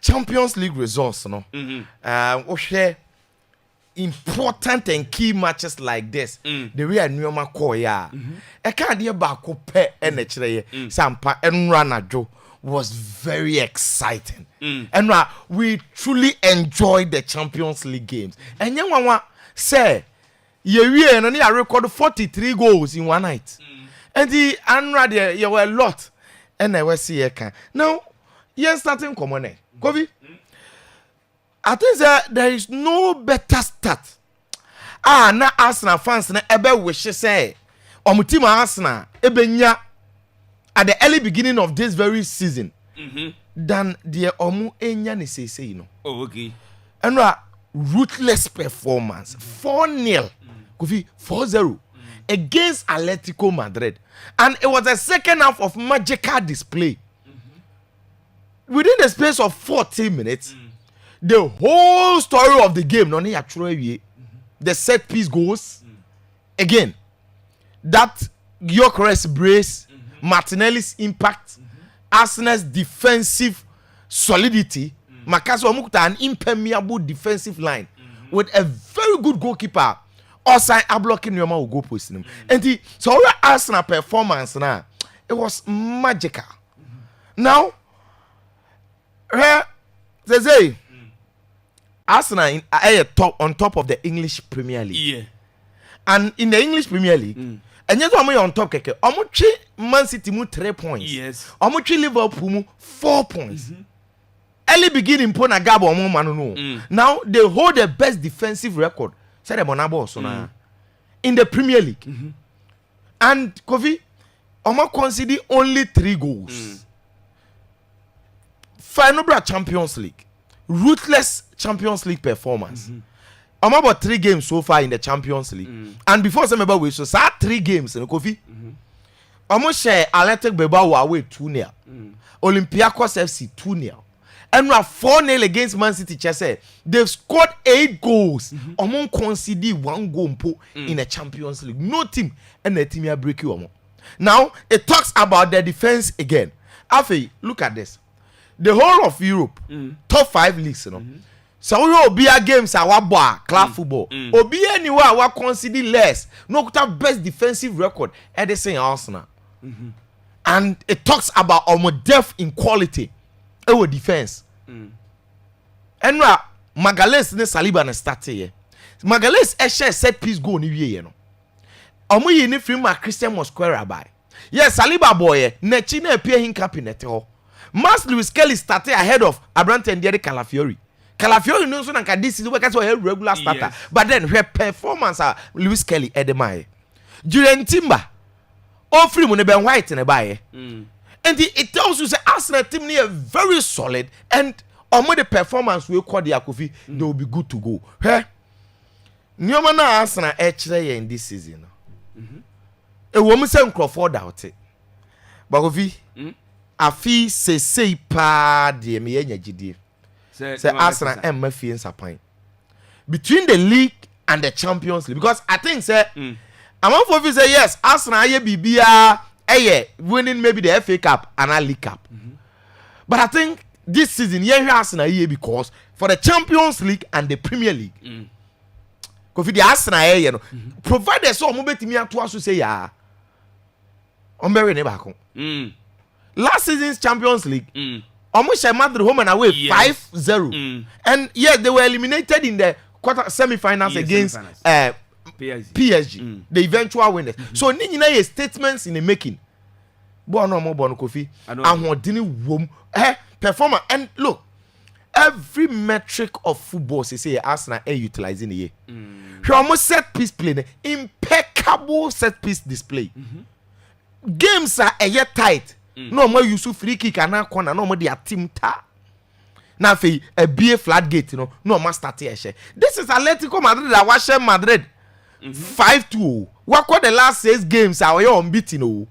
Champions League results, no. We share important and key matches like this. The way Nyoma Koya. I can't hear back pe energy. Sampa and Ranajo was very exciting. And we truly enjoyed the Champions League games. And you say, you record 43 goals in one night. And the Anra there were a lot. And I was see now, yes, starting common. Kobe. I think there is no better start. Na Arsenal fans na ebe wish say team Arsenal ebenya at the early beginning of this very season than the enya ni say you know. Oh, okay. And ruthless performance 4-0 Kofi 4-0 against Atletico Madrid, and it was a second half of magical display. Within the space of 14 minutes. The whole story of the game, the set piece goes again. That Gyökeres brace, Martinelli's impact, Arsenal's defensive solidity, Makaso Mukta an impermeable defensive line with a very good goalkeeper. Also, a blocking Nyoma will go posting him. And so our Arsenal performance now, it was magical. Now, they say. Arsenal on top of the English Premier League. Yeah. And in the English Premier League, and yes, I'm on top keke. Omuchi Man City mu 3 points. Yes. Omuchi Liverpool mu 4 points. Early beginning pona gabo omo manu no. Now they hold the best defensive record. Say the bonabo so na in the Premier League. And Kofi, omo conceded only 3 goals. Final Champions League. Ruthless Champions League performance. I'm about 3 games so far in the Champions League. And before some about we so 3 games in Kofi. Almost share Athletic Bilbao away 2-0. Olympiacos FC 2-0. And we are 4-0 against Man City. Chelsea. They've scored 8 goals. Among conceded 1 goal in the Champions League. No team and the team here break you. Now it talks about the defense again. Afi, look at this. The whole of Europe, top 5 leagues, you know. So we will be a games our bar, club football. Or be anywhere we consider less. No best defensive record at the same Arsenal. And it talks about our depth in quality. Our defense. And Magalhaes ne Saliba na start here. Magalhaes share set piece goal ni wie no. Omo yi ni free ma Christian Mosquera by. Yes, Saliba boy, na chi na appear him cabinet ho. Mas Lewis Kelly started ahead of Abrante and Derek Calafiori. Calafiori knows when this is because a regular starter. Yes. But then her performance Lewis Kelly Edemai. Julian Timber. All free money Ben White in a buy. And it tells you say Arsenal team near very solid, and on the performance we call the Akofi, they will be good to go. Hey? Nyoma na Arsenal actually in this season. A woman say Crawford out it. But Kofi afi say pa de me enya gidie say Arsenal and Mafia in Sapan between the league and the Champions League, because I think say among for say yes Arsenal aye bibia winning maybe the FA Cup and a League Cup, but I think this season Arsenal here because for the Champions League and the Premier League because the Arsenal you know provided so mo betimi ato aso say ya on bury ne back last season's Champions League, almost Madrid home and away 5-0. And yeah, they were eliminated in the semi-finals against PSG. The eventual winners. So Nina is statements in the making. Bono Kofi. And didn't wom performer. And look, every metric of football say Arsenal are utilizing the year. He almost set piece play, impeccable set piece display. Games are a year tight. No more use free kick and now corner, no more their team ta. Now for a BA flat gate, you know, no more start here. This is Atletico Madrid that was Madrid 5-2. What the last 6 games are you unbeaten?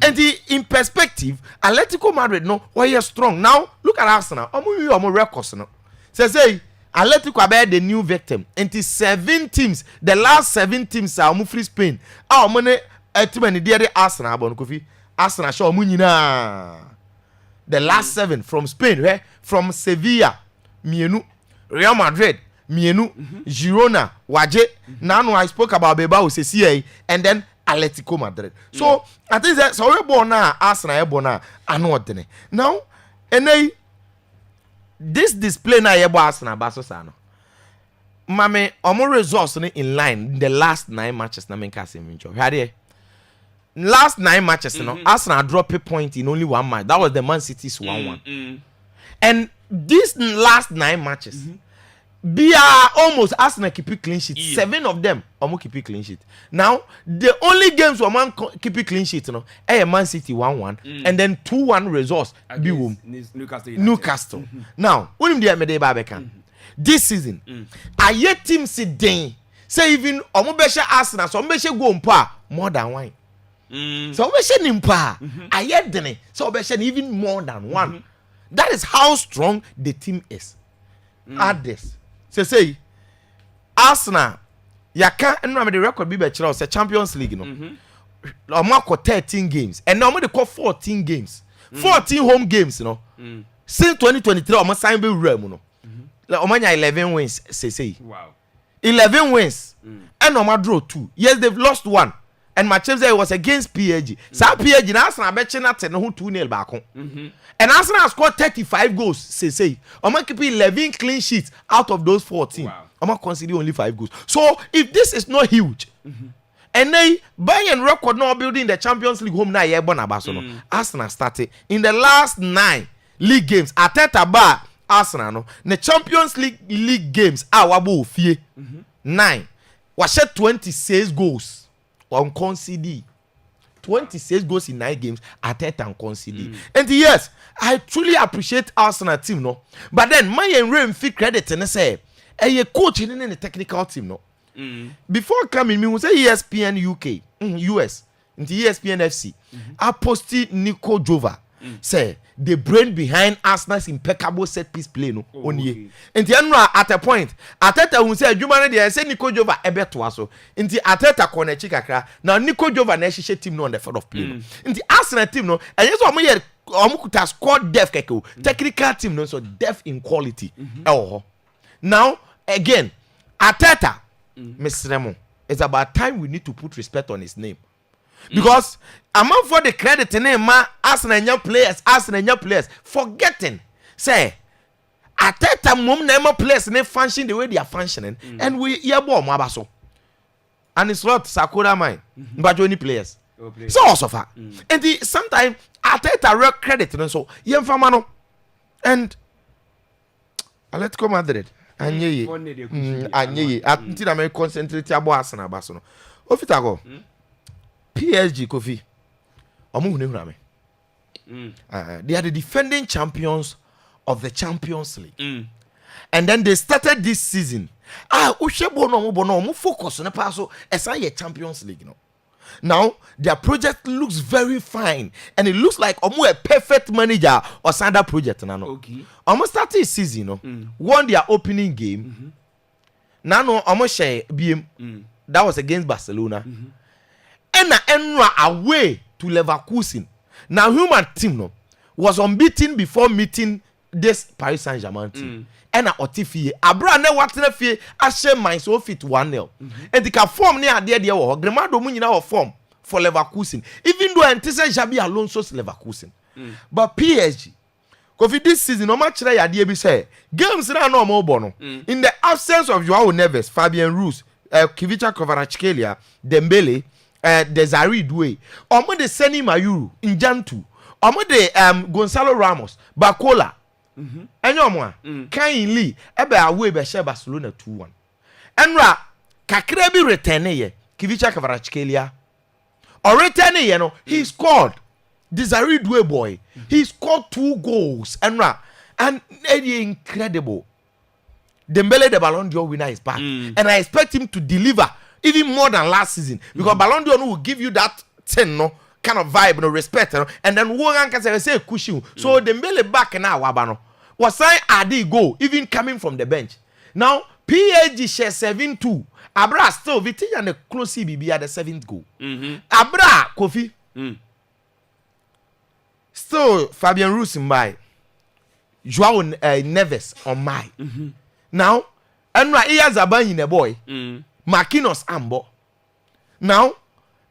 And in perspective, Atletico Madrid no why strong. Now look at Arsenal. Omo records no. Say Atletico are the new victim. And 7 teams, the last 7 teams are free Spain. Our money team and the Arsenal bon Kofi. Arsenal show mu nyina the last 7 from Spain, right? From Sevilla, mienu, Real Madrid, mienu, Girona, Waje. Now I spoke about Bilbao, CCA, and then Atletico Madrid. So I think that so we born now, Arsenal born now, I know what then. Now, and this display now you Arsenal baso sano. Mame, omo results in line in the last 9 matches na men kase mincho. Hade last 9 matches, you know, Arsenal dropped a point in only 1 match. That was the Man City's 1-1. And these last 9 matches, they are almost Arsenal keep it clean sheet. 7 of them almost keep it clean sheet. Now, the only games where man keep it clean sheet, you know, Man City 1-1, and then 2-1 results. Newcastle. Now, when do you have Babekan? This season, I yet team sit down. Say even Omobesha Arsenal, so Omobesha go on more than 1. So Omobesha nimpa. I yet dene. So Omobesha even more than 1. That is how strong the team is. Add this. Say Arsenal, yaka and the record be better. Say Champions League, you know. Omako 13 games, and now they call 14 games, 14 home games, you know. Since 2023, almost signed with Rem, you know. Like Omanya 11 wins, say. Wow. 11 wins, and Oma draw 2. Yes, they've lost 1. And my Chelsea was against PSG. So PSG na Arsenal bet you not who 2-0 back home. And Arsenal scored 35 goals. Say, Oma keep 11 clean sheets out of those 14. Wow. Oma consider only 5 goals. So if this is not huge, and they Bayern record now building the Champions League home now, yeah, Bonabasono. Arsenal started in the last 9 league games. Ateta bar Arsenal no. The Champions League games wabo fie 9. Was 26 goals. On concede 26 goals in 9 games at and concede. And yes, I truly appreciate Arsenal team, no. But then my and fit credit and say, a coach in the technical team, no. Before coming, me was say ESPN UK, US, into ESPN FC. I posted Nico Jova. Say the brain behind Arsenal's impeccable set piece play no only. And at a point, Ateta who say Jumane dey say Nico Jova ebeto aso. Nti Ateta corner chikakra. Now Nico Jova na ehye team no on the field of play. Nti Arsenal team no, and yes omo ye omo kuta squad depth keke. Technical team no so depth in quality. Now again, Ateta Mr. Remo, it's about time we need to put respect on his name. Because among for the credit name Arsenal young players forgetting say Ateta mum na players they function the way they are functioning and we hear more mabaso and it's not Sakura mine but only players so also far and the sometimes Ateta real credit and so yem famano and Atletico Madrid anye until I may concentrate about Arsenal basono ofitago PSG Kofi they are the defending champions of the Champions League. And then they started this season. Bono focus on the pass so as a Champions League, you know. Now their project looks very fine and it looks like a perfect manager or signed that project now. Okay. Almost started season, you know. Won their opening game. Now no almost share BM. That was against Barcelona. And away to Leverkusen. Now human team no was unbeaten before meeting this Paris Saint-Germain team. And Otifie Abra ne watene fie ashe mine so fit 1-0. And the form near there Grimado Munina form for Leverkusen. Even though Antisa Xabi Alonso's Leverkusen. But PSG Kofi this season no match ya dey be say games na no more bono. In the absence of Joao Neves, Fabian Ruiz, Kivicha Kvaratskhelia, Dembele, Desiree Doué, omo de Seni Mayuru, Njantu, omo de Gonzalo Ramos, Bacola. Enyomwa Kain Lee ebe away be share Barcelona 2-1. Enra kakra bi return ye Kivicha Kvaratskhelia. Or return ye no, he scored. Desiree Doué boy, he scored 2 goals. Enra and incredible. Dembele the Ballon d'Or winner is back, and I expect him to deliver even more than last season because Ballon d'Or will give you that thing, no kind of vibe, no respect, no? And then one can say cushion. So Dembele back now, wabano was saying Adi go even coming from the bench. Now PSG share 7-2. Abra still Viti and the close CBB at the 7th goal. Abra Kofi. still Fabian Ruiz by Joao Neves on my now and right here's a bang in a boy Marquinhos Ambo now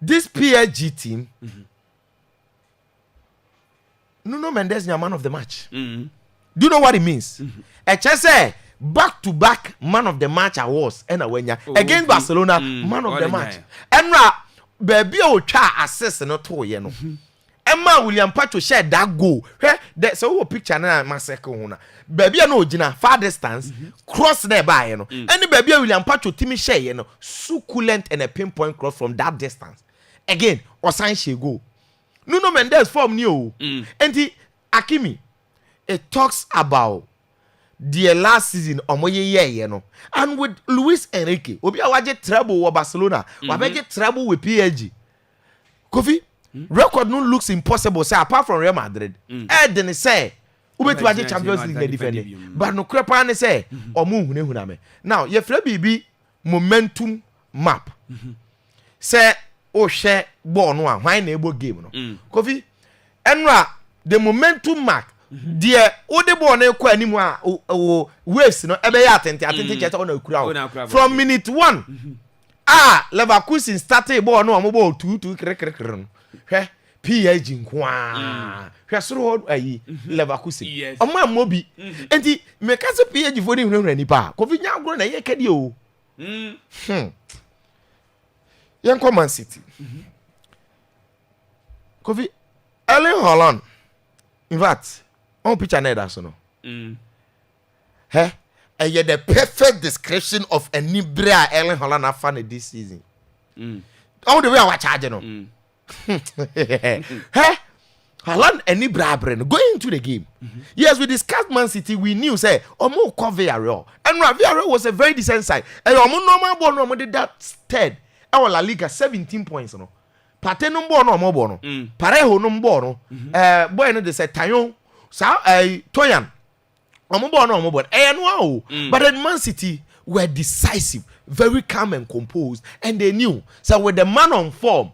this PSG team Nuno Mendes is man of the match. Do you know what it means? Say back-to-back man of the match awards against Barcelona man of the match. And baby o twa assist no to ye no. Emma William Pacho share that goal. So picture na maseko ho na. Baby no gina far distance cross there by no. Any baby William Pacho timi share ye no succulent and a pinpoint cross from that distance. Again, Osan she go. Nuno Mendes form new. And Akimi, it talks about the last season you know. And with Luis Enrique, obi awaje trouble with Barcelona, wabeje trouble with PSG. Kofi, record no looks impossible say apart from Real Madrid. Then say ube to waje Champions League defend. But no crepa ne say omu hune me. Now, ye fre bibi momentum map. Say o share ball no why na ebo game no. Kofi, enra the momentum mark dear ode ball na ekwa animu a waves no ebe ya atente cheta on akura from minute 1 Leverkusen started ball no ambo 2 kre hwe PSG nkwa hwe soro ayi Leverkusen omo amobi enti meka se PSG fo ni hwehwe ni pa Kofi nya agro na ye kede o yen Man City Kofi Erling Haaland in fact on picture na that so no and you the perfect description of a Nibra Erling Haaland after this season all the way I watch charge no Haaland and Nibra brain going into the game yes we discussed Man City we knew say omo cover Villarreal and Villarreal was a very decent side and omo normal ball no did that third our La Liga 17 points no Pate no mbo no omo no Parejo no mbo no boy no de say Tayon sa Toyan omo no omo no but then Man City were decisive, very calm and composed, and they knew so with the man on form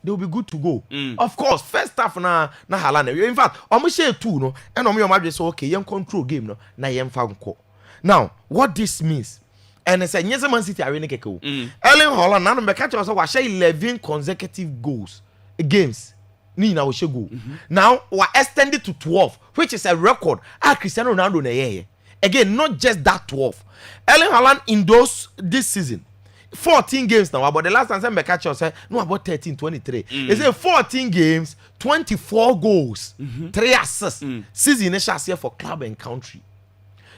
they will be good to go. Of course first half na Haaland in fact omo share 2 no and omo your say okay yen control game no na yen fa nko. Now what this means and I said, yes, Man City are winning keko. Erling Haaland now me catch us wa share 11 consecutive goals games. Ni na we share goal. Now we extended to 12, which is a record. Cristiano Ronaldo na ye. Again, not just that 12. Erling Haaland in this season 14 games now, but the last time me catch us say no about 13 23. It's a 14 games, 24 goals, 3 assists. Season is here for club and country.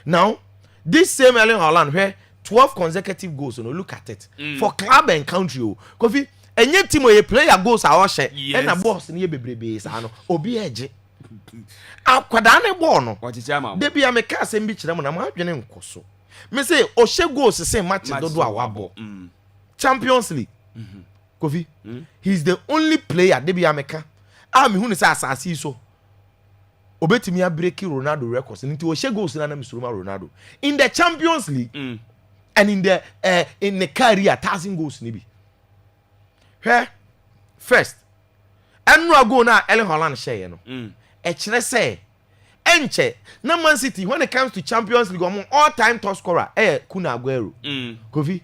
Now, this same Erling Haaland where 12 consecutive goals, you know, look at it. For club and country, Kofi, and yet team where player goals are all share, and a boss near baby, Obi Edge. Akwadane ball no. What is your They be a mecas and beach them, and I'm having Koso. Me say, Oshe goes the same match do awabo. Champions League. Kofi, he's the only player, they be a mecha. I'm who is assassin so. Obetimi a breaking Ronaldo records, and into Oshe goes in Ronaldo. In the Champions League. And in the career 1,000 goals nibi. First, and no go na Erling Haaland share no. Echere say enche na Man City when it comes to Champions League all-time top scorer Kun Aguero. Kofi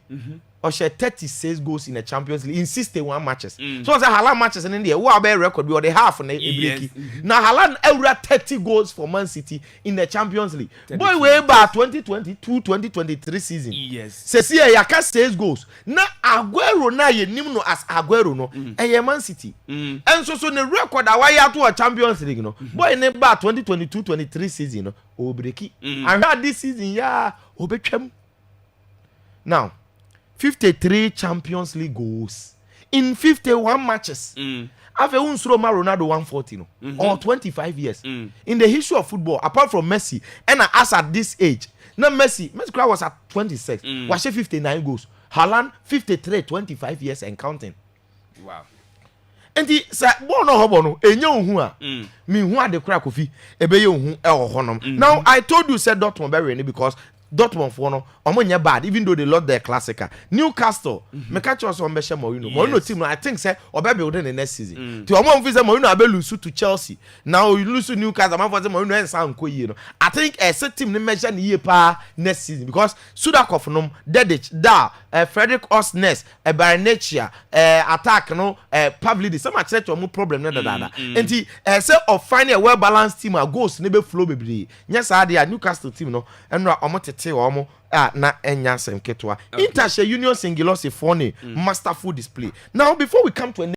or share 36 goals in the Champions League in 61 matches. So say Haaland matches in India what about record or the half on the break. Now Haaland every 30 goals for Man City in the Champions League. Boy way back 2022-2023 season. Yes. Say see ya can 6 goals. Na Aguero na ye nim no as Aguero no Man City. And so the record that why to a Champions League no. Boy in back 2022-23 season no o break. And this season yeah obetwam. Now 53 Champions League goals in 51 matches. After Unsroma Ronaldo 140 no, or 25 years. In the history of football, apart from Messi, and as at this age, now Messi was at 26, was 59 goals. Haaland 53, 25 years and counting. Wow. And the bono hobono enyo hu a me hu ade kra kofi ebe ye hu e ho honom. Now I told you said Dortmund be ready because Dortmund for no omo bad even though they lost their classical. Newcastle me catch us on Besha Mourinho team I think say obe build in the next season ti omo mfi say Mourinho abe lose to Chelsea now you lose to Newcastle man for say Mourinho en san ko yi no I think a set team ne measure ne ye pa next season because Sudakov no Dedic da Frederick Osnes Baranechia attack no Pavlidis some church omo problem na da enti say of finding a well balanced team a goals ne be flow bebre nya sa de Newcastle team no enra omo tete omo na enya sem ketwa Inter Union Singilosi phone masterful display. Now before we come to a